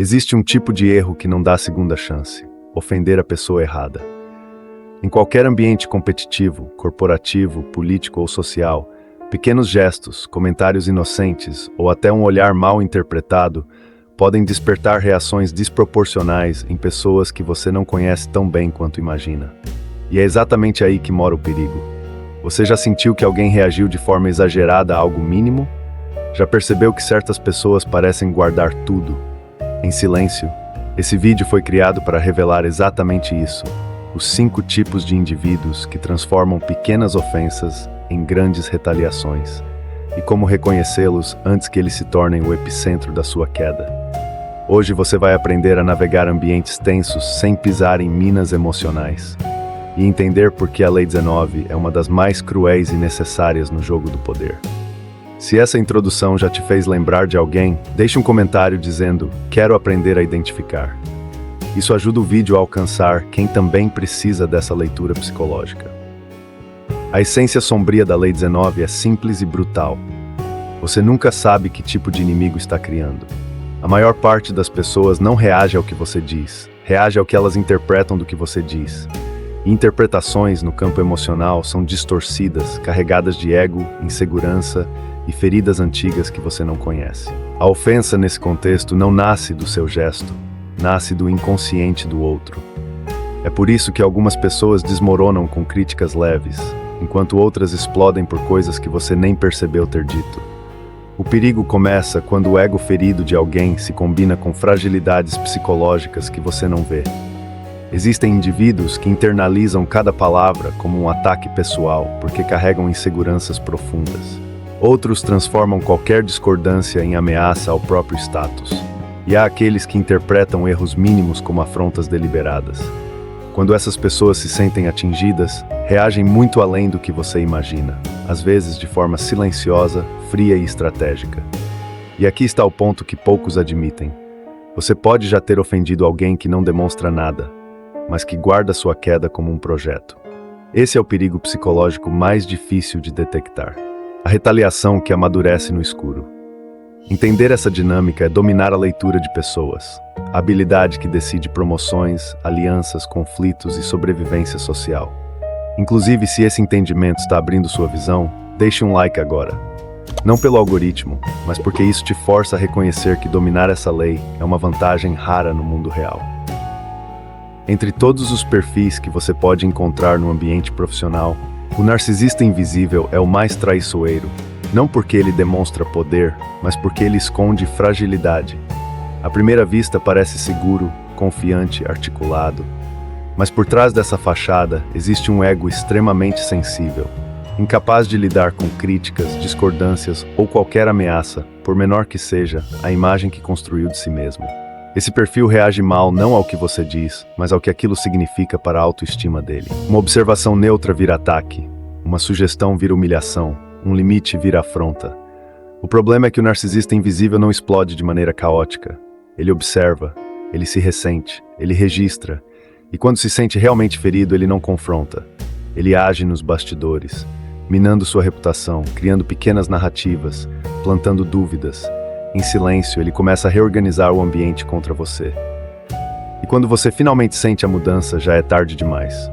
Existe um tipo de erro que não dá segunda chance: ofender a pessoa errada. Em qualquer ambiente competitivo, corporativo, político ou social, pequenos gestos, comentários inocentes ou até um olhar mal interpretado podem despertar reações desproporcionais em pessoas que você não conhece tão bem quanto imagina. E é exatamente aí que mora o perigo. Você já sentiu que alguém reagiu de forma exagerada a algo mínimo? Já percebeu que certas pessoas parecem guardar tudo em silêncio? Esse vídeo foi criado para revelar exatamente isso: os 5 tipos de indivíduos que transformam pequenas ofensas em grandes retaliações, e como reconhecê-los antes que eles se tornem o epicentro da sua queda. Hoje você vai aprender a navegar ambientes tensos sem pisar em minas emocionais, e entender por que a Lei 19 é uma das mais cruéis e necessárias no jogo do poder. Se essa introdução já te fez lembrar de alguém, deixe um comentário dizendo: quero aprender a identificar. Isso ajuda o vídeo a alcançar quem também precisa dessa leitura psicológica. A essência sombria da Lei 19 é simples e brutal. Você nunca sabe que tipo de inimigo está criando. A maior parte das pessoas não reage ao que você diz, reage ao que elas interpretam do que você diz. E interpretações no campo emocional são distorcidas, carregadas de ego, insegurança e feridas antigas que você não conhece. A ofensa nesse contexto não nasce do seu gesto, nasce do inconsciente do outro. É por isso que algumas pessoas desmoronam com críticas leves, enquanto outras explodem por coisas que você nem percebeu ter dito. O perigo começa quando o ego ferido de alguém se combina com fragilidades psicológicas que você não vê. Existem indivíduos que internalizam cada palavra como um ataque pessoal porque carregam inseguranças profundas. Outros transformam qualquer discordância em ameaça ao próprio status. E há aqueles que interpretam erros mínimos como afrontas deliberadas. Quando essas pessoas se sentem atingidas, reagem muito além do que você imagina, às vezes de forma silenciosa, fria e estratégica. E aqui está o ponto que poucos admitem. Você pode já ter ofendido alguém que não demonstra nada, mas que guarda sua queda como um projeto. Esse é o perigo psicológico mais difícil de detectar. A retaliação que amadurece no escuro. Entender essa dinâmica é dominar a leitura de pessoas, a habilidade que decide promoções, alianças, conflitos e sobrevivência social. Inclusive, se esse entendimento está abrindo sua visão, deixe um like agora. Não pelo algoritmo, mas porque isso te força a reconhecer que dominar essa lei é uma vantagem rara no mundo real. Entre todos os perfis que você pode encontrar no ambiente profissional, o narcisista invisível é o mais traiçoeiro, não porque ele demonstra poder, mas porque ele esconde fragilidade. À primeira vista parece seguro, confiante, articulado, mas por trás dessa fachada existe um ego extremamente sensível, incapaz de lidar com críticas, discordâncias ou qualquer ameaça, por menor que seja, a imagem que construiu de si mesmo. Esse perfil reage mal não ao que você diz, mas ao que aquilo significa para a autoestima dele. Uma observação neutra vira ataque, uma sugestão vira humilhação, um limite vira afronta. O problema é que o narcisista invisível não explode de maneira caótica. Ele observa, ele se ressente, ele registra, e quando se sente realmente ferido, ele não confronta. Ele age nos bastidores, minando sua reputação, criando pequenas narrativas, plantando dúvidas. Em silêncio, ele começa a reorganizar o ambiente contra você. E quando você finalmente sente a mudança, já é tarde demais.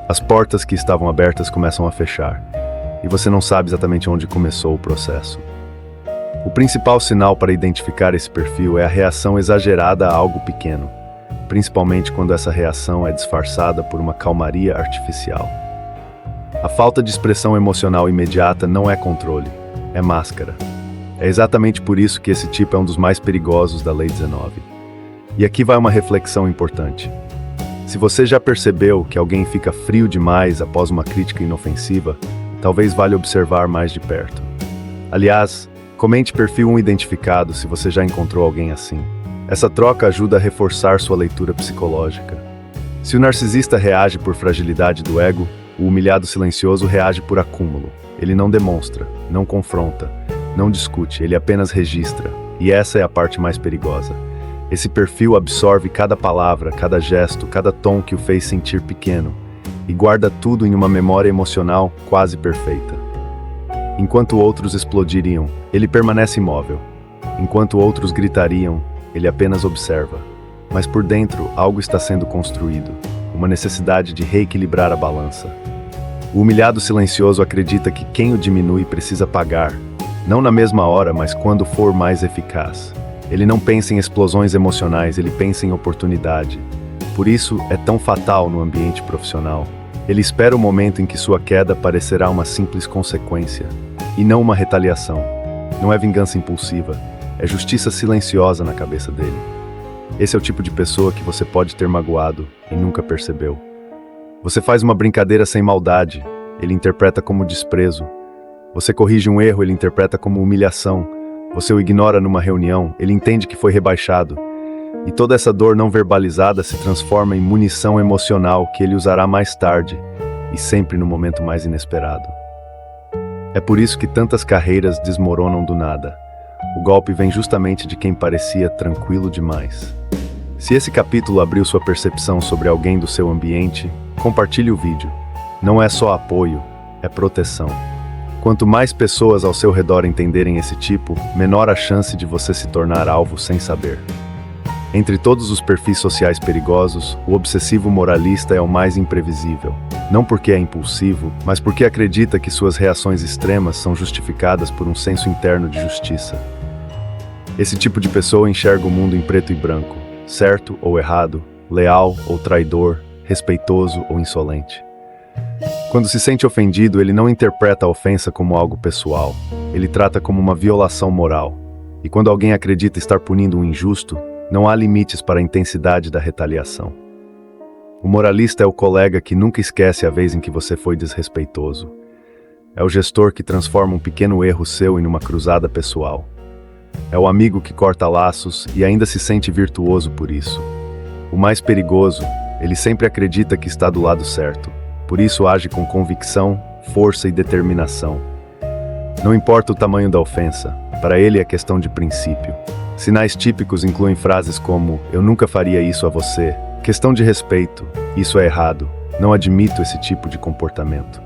As portas que estavam abertas começam a fechar, e você não sabe exatamente onde começou o processo. O principal sinal para identificar esse perfil é a reação exagerada a algo pequeno, principalmente quando essa reação é disfarçada por uma calmaria artificial. A falta de expressão emocional imediata não é controle, é máscara. É exatamente por isso que esse tipo é um dos mais perigosos da Lei 19. E aqui vai uma reflexão importante. Se você já percebeu que alguém fica frio demais após uma crítica inofensiva, talvez valha observar mais de perto. Aliás, comente perfil 1 identificado se você já encontrou alguém assim. Essa troca ajuda a reforçar sua leitura psicológica. Se o narcisista reage por fragilidade do ego, o humilhado silencioso reage por acúmulo. Ele não demonstra, não confronta, não discute, ele apenas registra. E essa é a parte mais perigosa. Esse perfil absorve cada palavra, cada gesto, cada tom que o fez sentir pequeno, e guarda tudo em uma memória emocional quase perfeita. Enquanto outros explodiriam, ele permanece imóvel. Enquanto outros gritariam, ele apenas observa. Mas por dentro, algo está sendo construído, uma necessidade de reequilibrar a balança. O humilhado silencioso acredita que quem o diminui precisa pagar, não na mesma hora, mas quando for mais eficaz. Ele não pensa em explosões emocionais, ele pensa em oportunidade. Por isso, é tão fatal no ambiente profissional. Ele espera o momento em que sua queda parecerá uma simples consequência, e não uma retaliação. Não é vingança impulsiva, é justiça silenciosa na cabeça dele. Esse é o tipo de pessoa que você pode ter magoado e nunca percebeu. Você faz uma brincadeira sem maldade, ele interpreta como desprezo. Você corrige um erro, ele interpreta como humilhação. Você o ignora numa reunião, ele entende que foi rebaixado. E toda essa dor não verbalizada se transforma em munição emocional que ele usará mais tarde, e sempre no momento mais inesperado. É por isso que tantas carreiras desmoronam do nada. O golpe vem justamente de quem parecia tranquilo demais. Se esse capítulo abriu sua percepção sobre alguém do seu ambiente, compartilhe o vídeo. Não é só apoio, é proteção. Quanto mais pessoas ao seu redor entenderem esse tipo, menor a chance de você se tornar alvo sem saber. Entre todos os perfis sociais perigosos, o obsessivo moralista é o mais imprevisível. Não porque é impulsivo, mas porque acredita que suas reações extremas são justificadas por um senso interno de justiça. Esse tipo de pessoa enxerga o mundo em preto e branco, certo ou errado, leal ou traidor, respeitoso ou insolente. Quando se sente ofendido, ele não interpreta a ofensa como algo pessoal, ele trata como uma violação moral. E quando alguém acredita estar punindo um injusto, não há limites para a intensidade da retaliação. O moralista é o colega que nunca esquece a vez em que você foi desrespeitoso. É o gestor que transforma um pequeno erro seu em uma cruzada pessoal. É o amigo que corta laços e ainda se sente virtuoso por isso. O mais perigoso, ele sempre acredita que está do lado certo. Por isso age com convicção, força e determinação. Não importa o tamanho da ofensa, para ele é questão de princípio. Sinais típicos incluem frases como "eu nunca faria isso a você", "questão de respeito", "isso é errado", "não admito esse tipo de comportamento".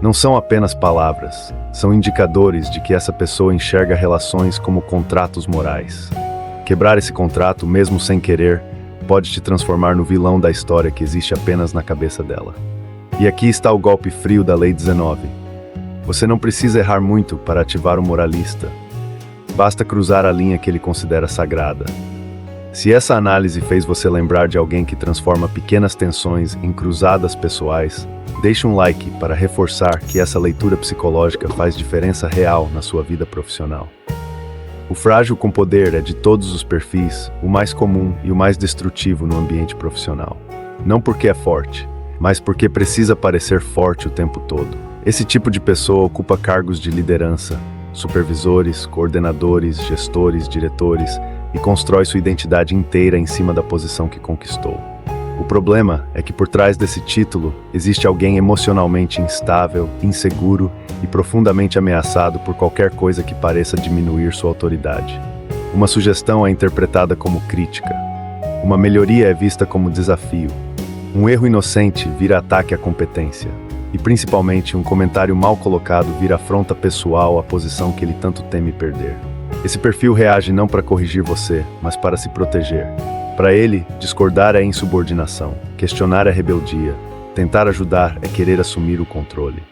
Não são apenas palavras, são indicadores de que essa pessoa enxerga relações como contratos morais. Quebrar esse contrato, mesmo sem querer, pode te transformar no vilão da história que existe apenas na cabeça dela. E aqui está o golpe frio da Lei 19. Você não precisa errar muito para ativar o moralista. Basta cruzar a linha que ele considera sagrada. Se essa análise fez você lembrar de alguém que transforma pequenas tensões em cruzadas pessoais, deixe um like para reforçar que essa leitura psicológica faz diferença real na sua vida profissional. O frágil com poder é de todos os perfis, o mais comum e o mais destrutivo no ambiente profissional. Não porque é forte, mas porque precisa parecer forte o tempo todo. Esse tipo de pessoa ocupa cargos de liderança, supervisores, coordenadores, gestores, diretores, e constrói sua identidade inteira em cima da posição que conquistou. O problema é que por trás desse título existe alguém emocionalmente instável, inseguro e profundamente ameaçado por qualquer coisa que pareça diminuir sua autoridade. Uma sugestão é interpretada como crítica. Uma melhoria é vista como desafio. Um erro inocente vira ataque à competência. E principalmente um comentário mal colocado vira afronta pessoal à posição que ele tanto teme perder. Esse perfil reage não para corrigir você, mas para se proteger. Para ele, discordar é insubordinação, questionar é rebeldia, tentar ajudar é querer assumir o controle.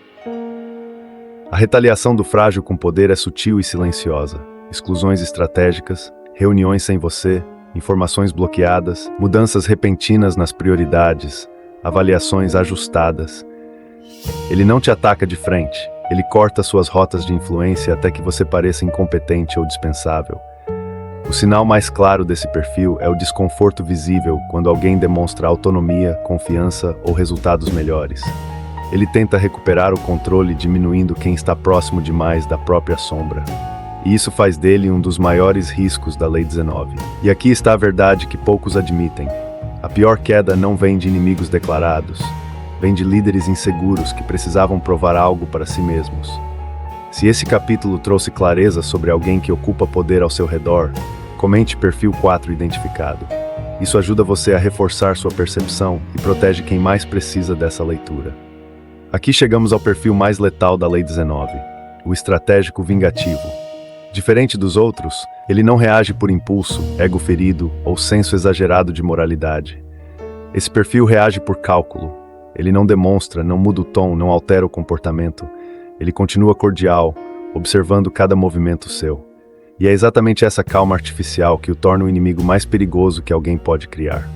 A retaliação do frágil com poder é sutil e silenciosa. Exclusões estratégicas, reuniões sem você, informações bloqueadas, mudanças repentinas nas prioridades, avaliações ajustadas. Ele não te ataca de frente, ele corta suas rotas de influência até que você pareça incompetente ou dispensável. O sinal mais claro desse perfil é o desconforto visível quando alguém demonstra autonomia, confiança ou resultados melhores. Ele tenta recuperar o controle diminuindo quem está próximo demais da própria sombra. E isso faz dele um dos maiores riscos da Lei 19. E aqui está a verdade que poucos admitem. A pior queda não vem de inimigos declarados. Vem de líderes inseguros que precisavam provar algo para si mesmos. Se esse capítulo trouxe clareza sobre alguém que ocupa poder ao seu redor, comente perfil 4 identificado. Isso ajuda você a reforçar sua percepção e protege quem mais precisa dessa leitura. Aqui chegamos ao perfil mais letal da Lei 19, o estratégico vingativo. Diferente dos outros, ele não reage por impulso, ego ferido ou senso exagerado de moralidade. Esse perfil reage por cálculo. Ele não demonstra, não muda o tom, não altera o comportamento. Ele continua cordial, observando cada movimento seu. E é exatamente essa calma artificial que o torna o inimigo mais perigoso que alguém pode criar.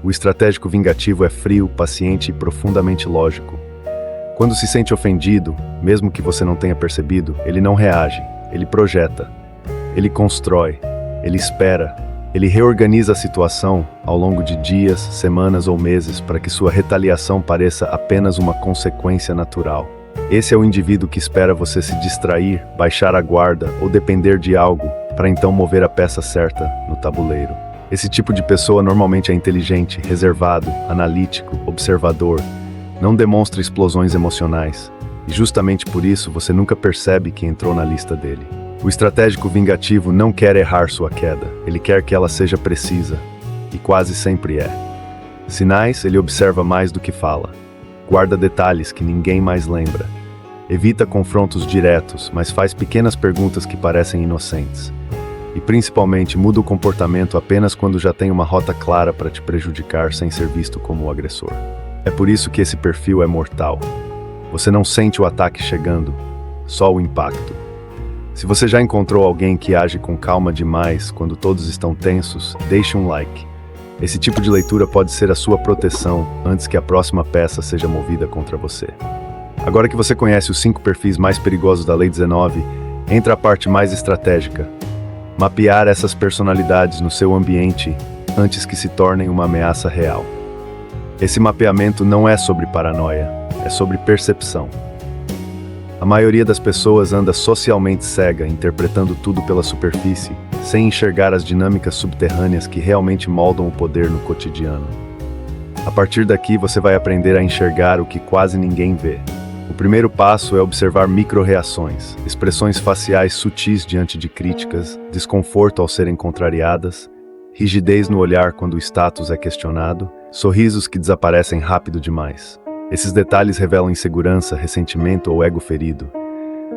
O estratégico vingativo é frio, paciente e profundamente lógico. Quando se sente ofendido, mesmo que você não tenha percebido, ele não reage, ele projeta, ele constrói, ele espera, ele reorganiza a situação ao longo de dias, semanas ou meses para que sua retaliação pareça apenas uma consequência natural. Esse é o indivíduo que espera você se distrair, baixar a guarda ou depender de algo para então mover a peça certa no tabuleiro. Esse tipo de pessoa normalmente é inteligente, reservado, analítico, observador, não demonstra explosões emocionais, e justamente por isso você nunca percebe que entrou na lista dele. O estratégico vingativo não quer errar sua queda, ele quer que ela seja precisa, e quase sempre é. Sinais ele observa mais do que fala, guarda detalhes que ninguém mais lembra, evita confrontos diretos, mas faz pequenas perguntas que parecem inocentes. E principalmente muda o comportamento apenas quando já tem uma rota clara para te prejudicar sem ser visto como o agressor. É por isso que esse perfil é mortal. Você não sente o ataque chegando, só o impacto. Se você já encontrou alguém que age com calma demais quando todos estão tensos, deixe um like. Esse tipo de leitura pode ser a sua proteção antes que a próxima peça seja movida contra você. Agora que você conhece os 5 perfis mais perigosos da Lei 19, entra a parte mais estratégica. Mapear essas personalidades no seu ambiente antes que se tornem uma ameaça real. Esse mapeamento não é sobre paranoia, é sobre percepção. A maioria das pessoas anda socialmente cega, interpretando tudo pela superfície, sem enxergar as dinâmicas subterrâneas que realmente moldam o poder no cotidiano. A partir daqui você vai aprender a enxergar o que quase ninguém vê. O primeiro passo é observar micro-reações, expressões faciais sutis diante de críticas, desconforto ao serem contrariadas, rigidez no olhar quando o status é questionado, sorrisos que desaparecem rápido demais. Esses detalhes revelam insegurança, ressentimento ou ego ferido.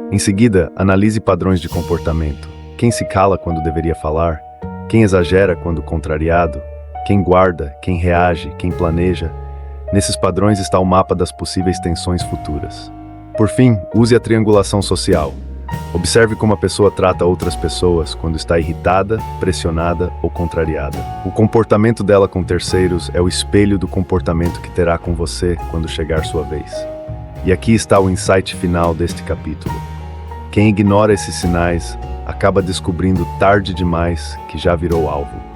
Em seguida, analise padrões de comportamento. Quem se cala quando deveria falar? Quem exagera quando contrariado? Quem guarda? Quem reage? Quem planeja? Nesses padrões está o mapa das possíveis tensões futuras. Por fim, use a triangulação social. Observe como a pessoa trata outras pessoas quando está irritada, pressionada ou contrariada. O comportamento dela com terceiros é o espelho do comportamento que terá com você quando chegar sua vez. E aqui está o insight final deste capítulo. Quem ignora esses sinais acaba descobrindo tarde demais que já virou alvo.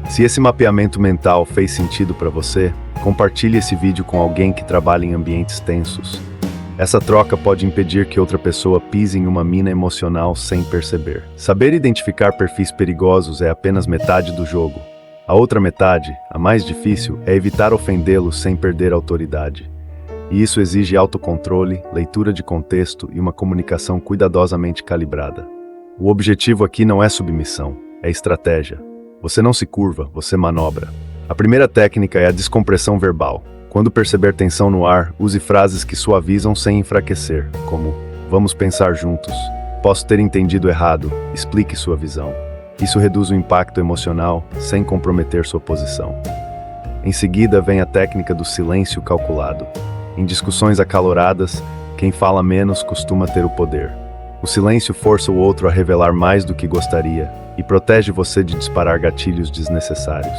Se esse mapeamento mental fez sentido para você, compartilhe esse vídeo com alguém que trabalha em ambientes tensos. Essa troca pode impedir que outra pessoa pise em uma mina emocional sem perceber. Saber identificar perfis perigosos é apenas metade do jogo. A outra metade, a mais difícil, é evitar ofendê-los sem perder a autoridade. E isso exige autocontrole, leitura de contexto e uma comunicação cuidadosamente calibrada. O objetivo aqui não é submissão, é estratégia. Você não se curva, você manobra. A primeira técnica é a descompressão verbal. Quando perceber tensão no ar, use frases que suavizam sem enfraquecer, como "vamos pensar juntos", "posso ter entendido errado", explique sua visão. Isso reduz o impacto emocional sem comprometer sua posição. Em seguida vem a técnica do silêncio calculado. Em discussões acaloradas, quem fala menos costuma ter o poder. O silêncio força o outro a revelar mais do que gostaria e protege você de disparar gatilhos desnecessários.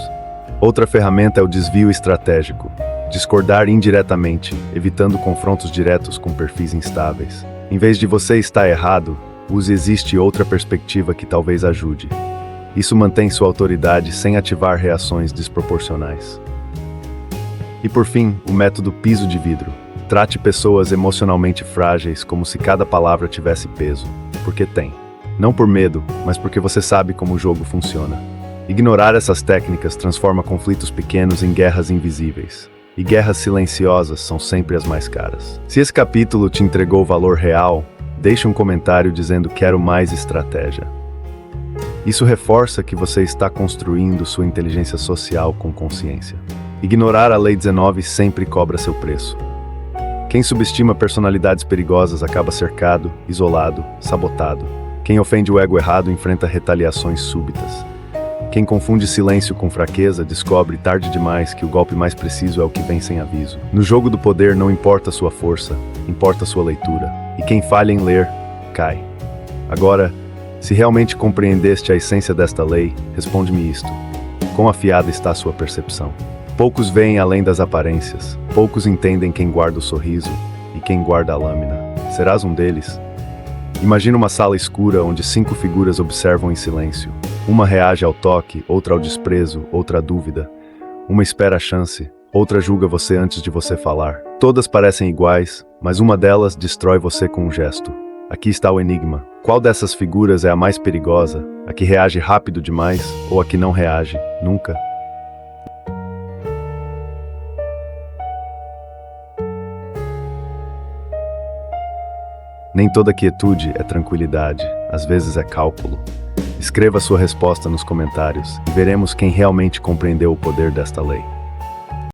Outra ferramenta é o desvio estratégico. Discordar indiretamente, evitando confrontos diretos com perfis instáveis. Em vez de "você está errado", use "existe outra perspectiva que talvez ajude". Isso mantém sua autoridade sem ativar reações desproporcionais. E por fim, o método piso de vidro. Trate pessoas emocionalmente frágeis como se cada palavra tivesse peso, porque tem. Não por medo, mas porque você sabe como o jogo funciona. Ignorar essas técnicas transforma conflitos pequenos em guerras invisíveis. E guerras silenciosas são sempre as mais caras. Se esse capítulo te entregou valor real, deixe um comentário dizendo "quero mais estratégia". Isso reforça que você está construindo sua inteligência social com consciência. Ignorar a Lei 19 sempre cobra seu preço. Quem subestima personalidades perigosas acaba cercado, isolado, sabotado. Quem ofende o ego errado enfrenta retaliações súbitas. Quem confunde silêncio com fraqueza descobre tarde demais que o golpe mais preciso é o que vem sem aviso. No jogo do poder não importa sua força, importa sua leitura. E quem falha em ler, cai. Agora, se realmente compreendeste a essência desta lei, responde-me isto. Quão afiada está a sua percepção? Poucos veem além das aparências. Poucos entendem quem guarda o sorriso e quem guarda a lâmina. Serás um deles? Imagina uma sala escura onde 5 figuras observam em silêncio. Uma reage ao toque, outra ao desprezo, outra à dúvida. Uma espera a chance, outra julga você antes de você falar. Todas parecem iguais, mas uma delas destrói você com um gesto. Aqui está o enigma. Qual dessas figuras é a mais perigosa? A que reage rápido demais ou a que não reage nunca? Nem toda quietude é tranquilidade, às vezes é cálculo. Escreva sua resposta nos comentários e veremos quem realmente compreendeu o poder desta lei.